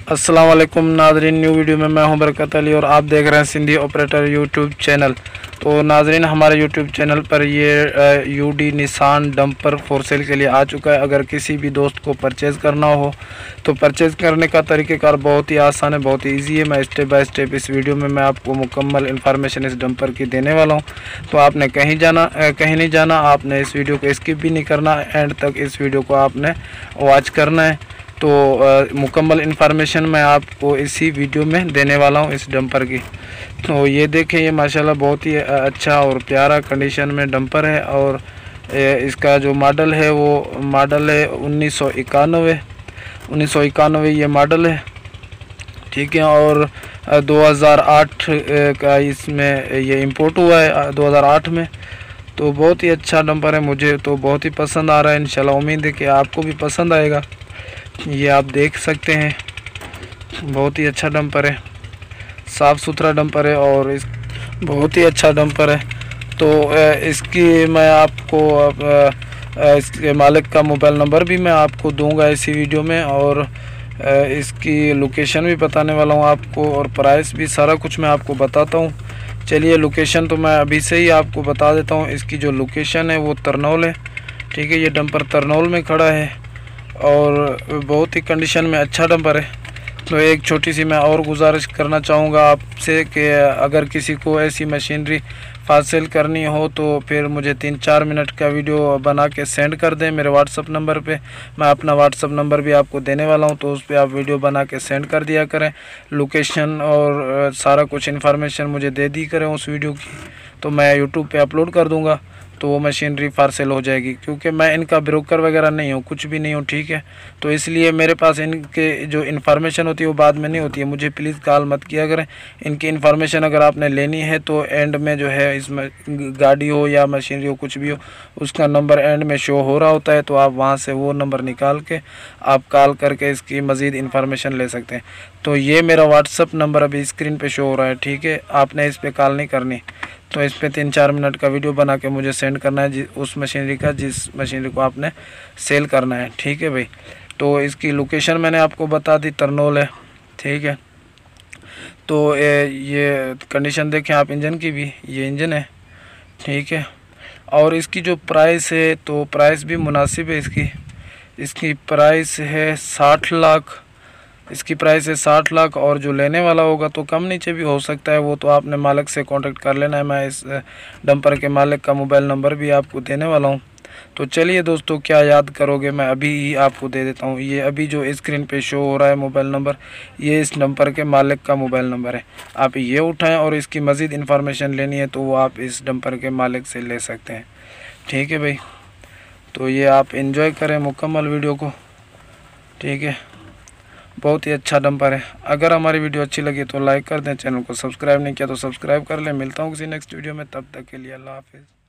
अस्सलाम वालेकुम नाजरीन, न्यू वीडियो में मैं हूं बरकत अली और आप देख रहे हैं सिंधी ऑपरेटर यूट्यूब चैनल। तो नाजरीन, हमारे यूट्यूब चैनल पर ये UD Nissan dumper for sale के लिए आ चुका है। अगर किसी भी दोस्त को परचेज़ करना हो तो परचेज़ करने का तरीक़ेकार बहुत ही आसान है, बहुत ही ईजी है। मैं स्टेप बाय स्टेप इस वीडियो में मैं आपको मुकम्मल इन्फॉर्मेशन इस डंपर की देने वाला हूँ। तो आपने कहीं नहीं जाना, आपने इस वीडियो को स्किप भी नहीं करना, एंड तक इस वीडियो को आपने वॉच करना है। तो मुकम्मल इन्फॉर्मेशन मैं आपको इसी वीडियो में देने वाला हूं इस डंपर की। तो ये देखें, ये माशाल्लाह बहुत ही अच्छा और प्यारा कंडीशन में डंपर है। और इसका जो मॉडल है वो मॉडल है 1991 ये मॉडल है, ठीक है। और 2008 का इसमें ये इंपोर्ट हुआ है 2008 में। तो बहुत ही अच्छा डंपर है, मुझे तो बहुत ही पसंद आ रहा है। इंशाल्लाह उम्मीद है कि आपको भी पसंद आएगा। ये आप देख सकते हैं, बहुत ही अच्छा डंपर है, साफ़ सुथरा डंपर है और इस बहुत ही अच्छा डंपर है। तो इसकी मैं आपको इसके मालिक का मोबाइल नंबर भी मैं आपको दूंगा इसी वीडियो में, और इसकी लोकेशन भी बताने वाला हूं आपको, और प्राइस भी सारा कुछ मैं आपको बताता हूं। चलिए, लोकेशन तो मैं अभी से ही आपको बता देता हूं। इसकी जो लोकेशन है वो तरनौल है, ठीक है। ये डंपर तरनौल में खड़ा है और बहुत ही कंडीशन में अच्छा डंपर है। तो एक छोटी सी मैं और गुजारिश करना चाहूँगा आपसे कि अगर किसी को ऐसी मशीनरी फास्ट सेल करनी हो तो फिर मुझे 3-4 मिनट का वीडियो बना के सेंड कर दें मेरे व्हाट्सअप नंबर पे। मैं अपना व्हाट्सअप नंबर भी आपको देने वाला हूँ, तो उस पर आप वीडियो बना के सेंड कर दिया करें। लोकेशन और सारा कुछ इन्फॉर्मेशन मुझे दे दी करें उस वीडियो की, तो मैं यूट्यूब पे अपलोड कर दूँगा, तो वो मशीनरी पार्सल हो जाएगी। क्योंकि मैं इनका ब्रोकर वगैरह नहीं हूँ, कुछ भी नहीं हूँ, ठीक है। तो इसलिए मेरे पास इनके जो इन्फॉर्मेशन होती है वो बाद में नहीं होती है। मुझे प्लीज़ कॉल मत किया करें। इनकी इन्फॉर्मेशन अगर आपने लेनी है तो एंड में जो है, इसमें गाड़ी हो या मशीनरी हो कुछ भी हो, उसका नंबर एंड में शो हो रहा होता है, तो आप वहाँ से वो नंबर निकाल के आप कॉल करके इसकी मज़ीद इन्फॉर्मेशन ले सकते हैं। तो ये मेरा व्हाट्सअप नंबर अभी स्क्रीन पे शो हो रहा है, ठीक है। आपने इस पर कॉल नहीं करनी, तो इस पे 3-4 मिनट का वीडियो बना के मुझे सेंड करना है उस मशीनरी का जिस मशीनरी को आपने सेल करना है, ठीक है भाई। तो इसकी लोकेशन मैंने आपको बता दी, तरनौल है, ठीक है। तो ये कंडीशन देखें आप इंजन की भी, ये इंजन है, ठीक है। और इसकी जो प्राइस है तो प्राइस भी मुनासिब है। इसकी प्राइस है 60 लाख। इसकी प्राइस है 60 लाख, और जो लेने वाला होगा तो कम नीचे भी हो सकता है, वो तो आपने मालिक से कांटेक्ट कर लेना है। मैं इस डंपर के मालिक का मोबाइल नंबर भी आपको देने वाला हूं। तो चलिए दोस्तों, क्या याद करोगे, मैं अभी ही आपको दे देता हूं। ये अभी जो स्क्रीन पे शो हो रहा है मोबाइल नंबर, ये इस डंपर के मालिक का मोबाइल नंबर है। आप ये उठाएँ और इसकी मज़ीद इन्फॉर्मेशन लेनी है तो वो आप इस डंपर के मालिक से ले सकते हैं, ठीक है भाई। तो ये आप इंजॉय करें मुकम्मल वीडियो को, ठीक है। बहुत ही अच्छा डंपर है। अगर हमारी वीडियो अच्छी लगी तो लाइक कर दें, चैनल को सब्सक्राइब नहीं किया तो सब्सक्राइब कर लें। मिलता हूँ किसी नेक्स्ट वीडियो में, तब तक के लिए अल्लाह हाफिज़।